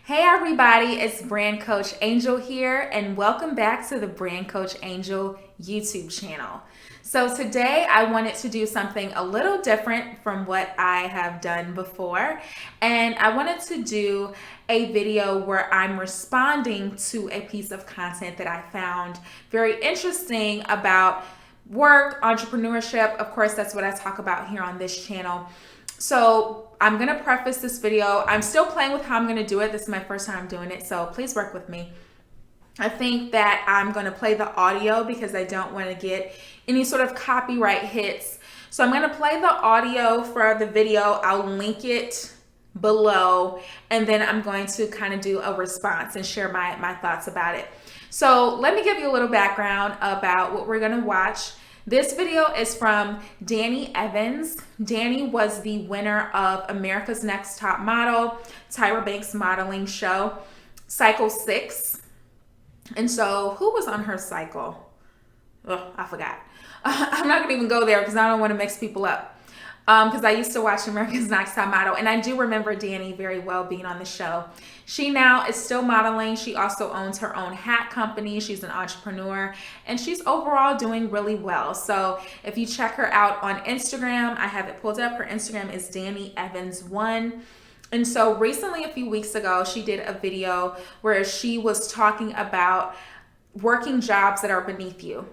Hey everybody, it's Brand Coach Angel here, and welcome back to the Brand Coach Angel YouTube channel. So today I wanted to do something a little different from what I have done before, and I wanted to do a video where I'm responding to a piece of content that I found very interesting about work, entrepreneurship. Of course, that's what I talk about here on this channel. So I'm going to preface this video. I'm still playing with how I'm going to do it. This is my first time doing it, so please work with me. I think that I'm going to play the audio because I don't want to get any sort of copyright hits. So I'm going to play the audio for the video. I'll link it below, and then I'm going to kind of do a response and share my thoughts about it. So let me give you a little background about what we're going to watch. This video is from Danny Evans. Danny was the winner of America's Next Top Model, Tyra Banks modeling show, Cycle 6. And so who was on her cycle? Oh, I forgot. I'm not gonna even go there because I don't want to mix people up. Because I used to watch America's Next Top Model, and I do remember Danny very well being on the show. She now is still modeling. She also owns her own hat company. She's an entrepreneur, and she's overall doing really well. So if you check her out on Instagram, I have it pulled up. Her Instagram is Danny Evans1. And so recently, a few weeks ago, she did a video where she was talking about working jobs that are beneath you.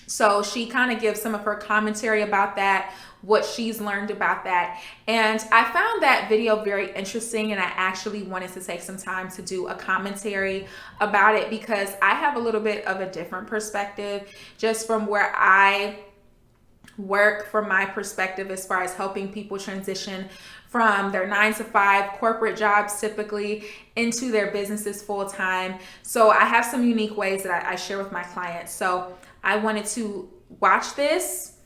So she kind of gives some of her commentary about that, what she's learned about that. And I found that video very interesting, and I actually wanted to take some time to do a commentary about it because I have a little bit of a different perspective just from where I work, from my perspective as far as helping people transition from their 9-to-5 corporate jobs typically into their businesses full time. So I have some unique ways that I share with my clients. So I wanted to watch this,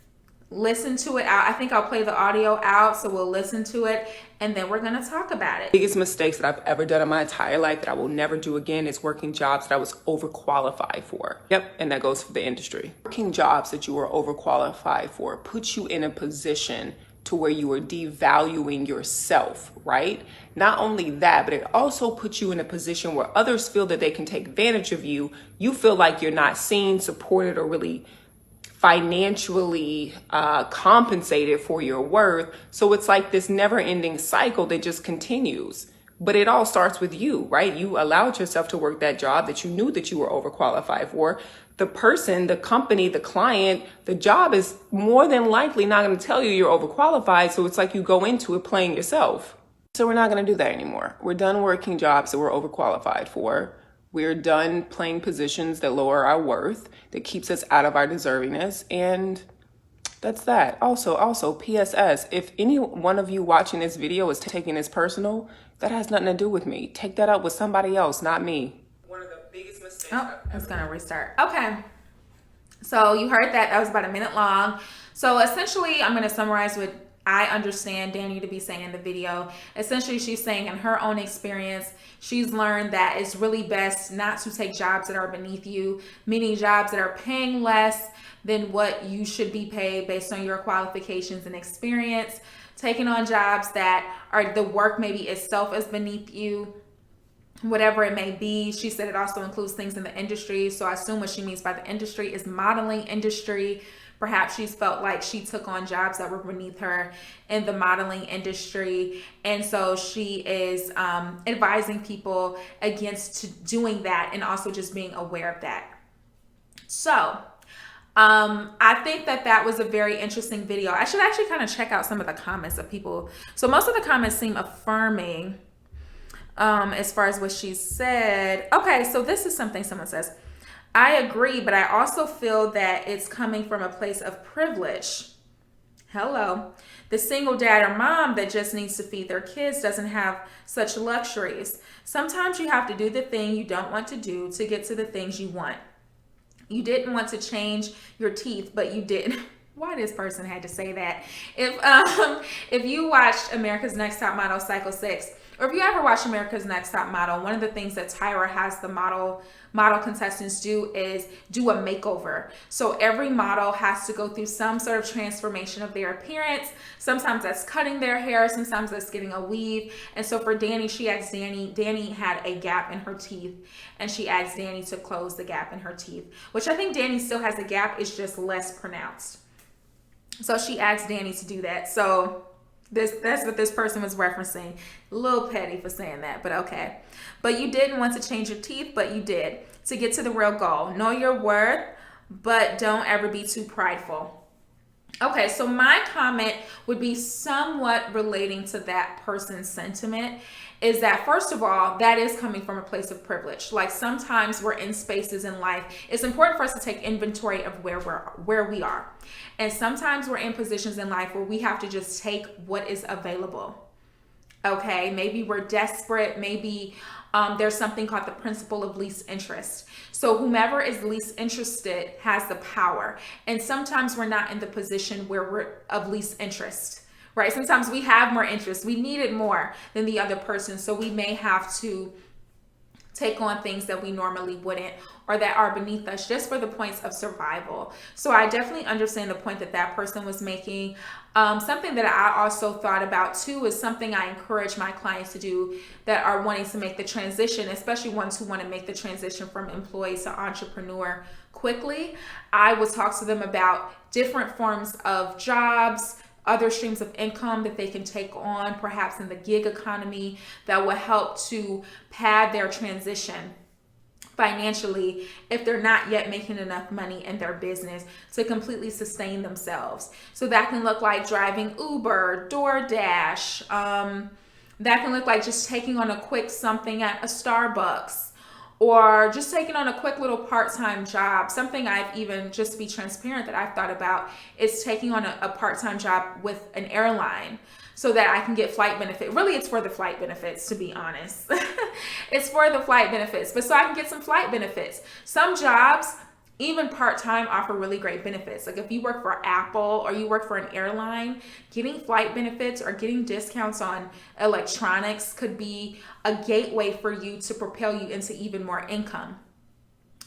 listen to it out. I think I'll play the audio out, so we'll listen to it, and then we're gonna talk about it. Biggest mistakes that I've ever done in my entire life that I will never do again is working jobs that I was overqualified for. Yep, and that goes for the industry. Working jobs that you are overqualified for puts you in a position to where you are devaluing yourself, right? Not only that, but it also puts you in a position where others feel that they can take advantage of you. You feel like you're not seen, supported, or really financially compensated for your worth. So it's like this never-ending cycle that just continues. But it all starts with you, right? You allowed yourself to work that job that you knew that you were overqualified for. The person, the company, the client, the job is more than likely not going to tell you you're overqualified. So it's like you go into it playing yourself. So we're not going to do that anymore. We're done working jobs that we're overqualified for. We're done playing positions that lower our worth, that keeps us out of our deservingness. And that's that. Also, PSS, if any one of you watching this video is taking this personal, that has nothing to do with me. Take that up with somebody else, not me. One of the biggest mistakes. Oh, it's gonna restart. Okay. So you heard that. That was about a minute long. So essentially, I'm gonna summarize what I understand Danny to be saying in the video. Essentially, she's saying in her own experience, she's learned that it's really best not to take jobs that are beneath you, meaning jobs that are paying less than what you should be paid based on your qualifications and experience. Taking on jobs that are the work maybe itself is beneath you, whatever it may be. She said it also includes things in the industry. So I assume what she means by the industry is modeling industry. Perhaps she's felt like she took on jobs that were beneath her in the modeling industry. And so she is advising people against doing that and also just being aware of that. So I think that was a very interesting video. I should actually kind of check out some of the comments of people. So most of the comments seem affirming as far as what she said. Okay, so this is something someone says. I agree, but I also feel that it's coming from a place of privilege. Hello. The single dad or mom that just needs to feed their kids doesn't have such luxuries. Sometimes you have to do the thing you don't want to do to get to the things you want. You didn't want to change your teeth, but you did. Why this person had to say that? If you watched America's Next Top Model Cycle 6, or if you ever watch America's Next Top Model, one of the things that Tyra has the model contestants do is do a makeover. So every model has to go through some sort of transformation of their appearance. Sometimes that's cutting their hair, sometimes that's getting a weave. And so for Danny, Danny had a gap in her teeth, and she asked Danny to close the gap in her teeth, which I think Danny still has a gap, it's just less pronounced. So she asked Danny to do that. So that's what this person was referencing. A little petty for saying that, but okay. But you didn't want to change your teeth, but you did. To get to the real goal. Know your worth, but don't ever be too prideful. Okay, so my comment would be somewhat relating to that person's sentiment, is that first of all, that is coming from a place of privilege. Like sometimes we're in spaces in life. It's important for us to take inventory of where we are. And sometimes we're in positions in life where we have to just take what is available. Okay, maybe we're desperate, maybe there's something called the principle of least interest. So whomever is least interested has the power. And sometimes we're not in the position where we're of least interest, right? Sometimes we have more interest. We need it more than the other person. So we may have to take on things that we normally wouldn't, or that are beneath us, just for the points of survival. So I definitely understand the point that that person was making. Something that I also thought about too is something I encourage my clients to do that are wanting to make the transition, especially ones who want to make the transition from employee to entrepreneur quickly. I would talk to them about different forms of jobs, other streams of income that they can take on, perhaps in the gig economy, that will help to pad their transition financially if they're not yet making enough money in their business to completely sustain themselves. So that can look like driving Uber, DoorDash. That can look like just taking on a quick something at a Starbucks, or just taking on a quick little part-time job. Something I've even, just to be transparent, that I've thought about is taking on a part-time job with an airline so that I can get flight benefit. Really, it's for the flight benefits, to be honest. It's for the flight benefits, but so I can get some flight benefits. Some jobs, even part-time, offer really great benefits. Like if you work for Apple or you work for an airline, getting flight benefits or getting discounts on electronics could be a gateway for you to propel you into even more income.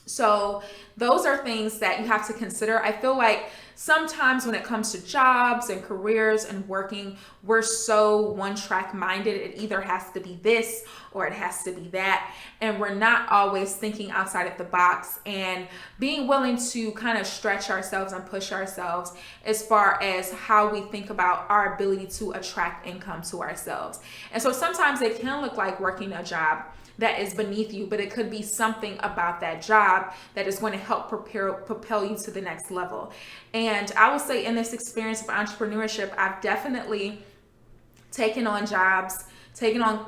So those are things that you have to consider. I feel like sometimes when it comes to jobs and careers and working, we're so one-track minded. It either has to be this or it has to be that. And we're not always thinking outside of the box and being willing to kind of stretch ourselves and push ourselves as far as how we think about our ability to attract income to ourselves. And so sometimes it can look like working a job that is beneath you, but it could be something about that job that is going to help propel you to the next level. And I will say, in this experience of entrepreneurship, I've definitely taken on jobs, taken on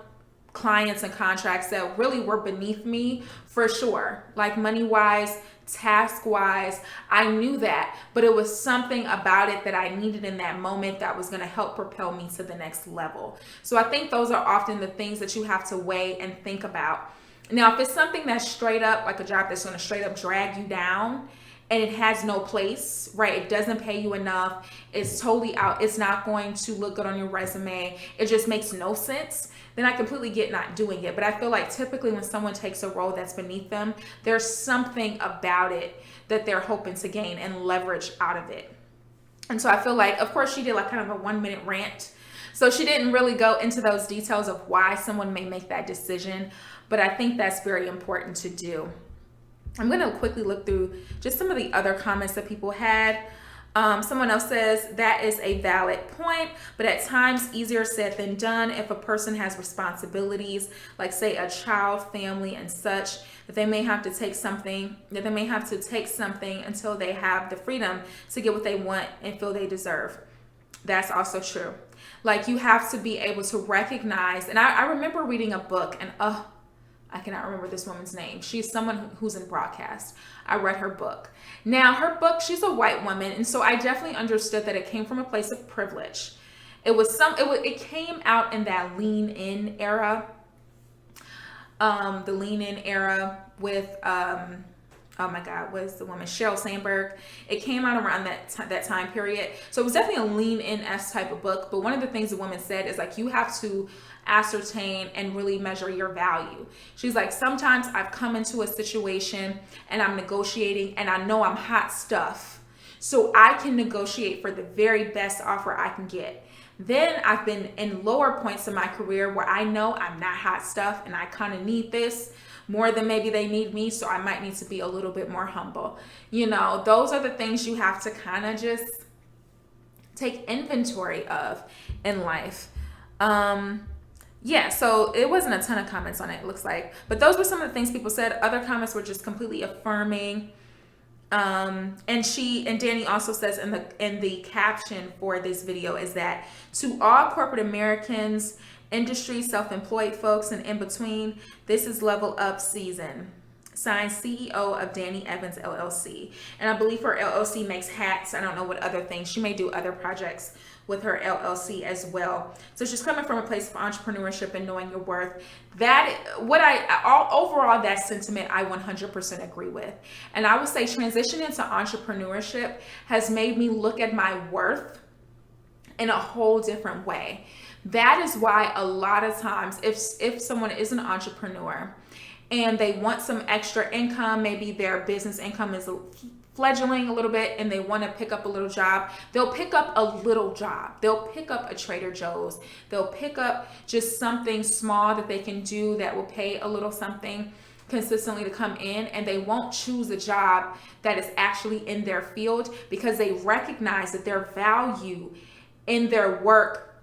clients and contracts that really were beneath me, for sure. Like money-wise, task-wise, I knew that, but it was something about it that I needed in that moment that was going to help propel me to the next level. So I think those are often the things that you have to weigh and think about. Now, if it's something that's straight up, like a job that's going to straight up drag you down, and it has no place, right? It doesn't pay you enough. It's totally out. It's not going to look good on your resume. It just makes no sense. Then I completely get not doing it. But I feel like typically when someone takes a role that's beneath them, there's something about it that they're hoping to gain and leverage out of it. And so I feel like, of course, she did like kind of a 1-minute rant. So she didn't really go into those details of why someone may make that decision. But I think that's very important to do. I'm going to quickly look through just some of the other comments that people had. Someone else says that is a valid point, but at times easier said than done. If a person has responsibilities, like say a child, family, and such, that they may have to take something, until they have the freedom to get what they want and feel they deserve. That's also true. Like you have to be able to recognize, and I remember reading a book, and I cannot remember this woman's name. She's someone who's in broadcast. I read her book. Now, her book, she's a white woman, and so I definitely understood that it came from a place of privilege. It came out in that lean in era. The lean in era with oh my God, was the woman Sheryl Sandberg. It came out around that time period. So it was definitely a lean in-esque type of book. But one of the things the woman said is like, you have to ascertain and really measure your value. She's like, sometimes I've come into a situation and I'm negotiating and I know I'm hot stuff. So I can negotiate for the very best offer I can get. Then I've been in lower points in my career where I know I'm not hot stuff and I kind of need this more than maybe they need me. So I might need to be a little bit more humble. You know, those are the things you have to kind of just take inventory of in life. Yeah, so it wasn't a ton of comments on it, looks like. But those were some of the things people said. Other comments were just completely affirming. And Danny also says in the caption for this video is that to all corporate Americans, industry, self-employed folks, and in between, this is level up season. Signed, CEO of Danny Evans LLC. And I believe her LLC makes hats. I don't know what other things. She may do other projects with her LLC as well. So she's coming from a place of entrepreneurship and knowing your worth. Overall, that sentiment I 100% agree with. And I would say transitioning into entrepreneurship has made me look at my worth in a whole different way. That is why a lot of times if someone is an entrepreneur and they want some extra income, maybe their business income is fledgling a little bit and they want to pick up a little job, they'll pick up a little job. They'll pick up a Trader Joe's. They'll pick up just something small that they can do that will pay a little something consistently to come in, and they won't choose a job that is actually in their field because they recognize that their value in their work,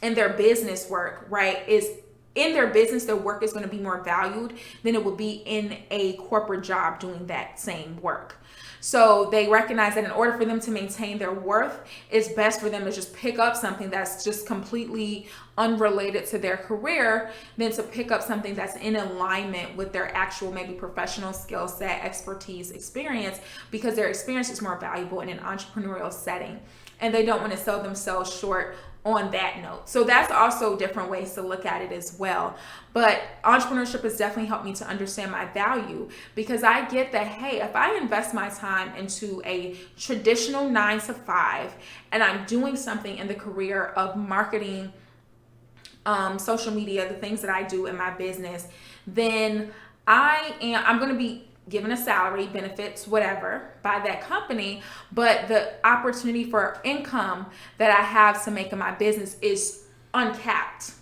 in their business work, right, is in their business, their work is going to be more valued than it would be in a corporate job doing that same work. So they recognize that in order for them to maintain their worth, it's best for them to just pick up something that's just completely unrelated to their career than to pick up something that's in alignment with their actual maybe professional skill set, expertise, experience, because their experience is more valuable in an entrepreneurial setting. And they don't want to sell themselves short on that note. So that's also different ways to look at it as well. But entrepreneurship has definitely helped me to understand my value, because I get that, hey, if I invest my time into a traditional 9 to 5 and I'm doing something in the career of marketing, social media, the things that I do in my business, then I'm going to be given a salary, benefits, whatever, by that company, but the opportunity for income that I have to make in my business is uncapped.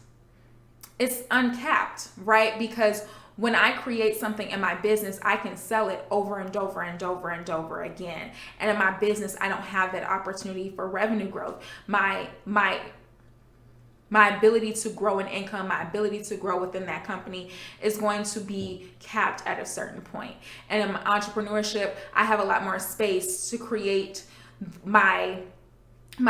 It's uncapped, right? Because when I create something in my business, I can sell it over and over and over and over again. And in my business, I don't have that opportunity for revenue growth. My ability to grow in income, my ability to grow within that company is going to be capped at a certain point. And in entrepreneurship, I have a lot more space to create my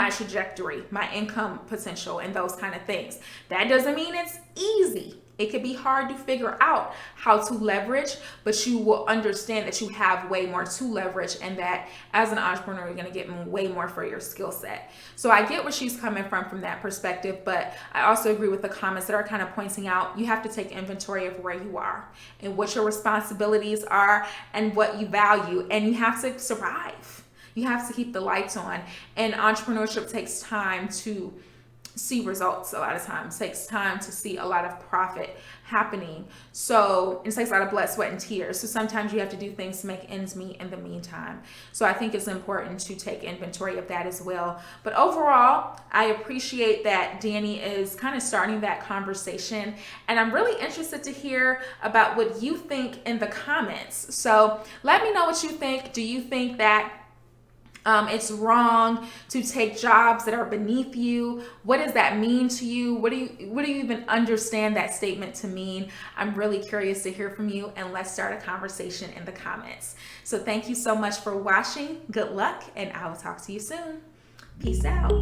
trajectory, my income potential, and those kind of things. That doesn't mean it's easy. It could be hard to figure out how to leverage, but you will understand that you have way more to leverage, and that as an entrepreneur, you're going to get way more for your skill set. So I get where she's coming from that perspective, but I also agree with the comments that are kind of pointing out you have to take inventory of where you are and what your responsibilities are and what you value, and you have to survive. You have to keep the lights on, and entrepreneurship takes time to see results. A lot of times it takes time to see a lot of profit happening. So it takes a lot of blood, sweat, and tears. So sometimes you have to do things to make ends meet in the meantime. So I think it's important to take inventory of that as well. But overall, I appreciate that Danny is kind of starting that conversation, and I'm really interested to hear about what you think in the comments. So let me know what you think. Do you think that it's wrong to take jobs that are beneath you? What does that mean to you? What do you even understand that statement to mean? I'm really curious to hear from you, and let's start a conversation in the comments. So thank you so much for watching. Good luck, and I will talk to you soon. Peace out.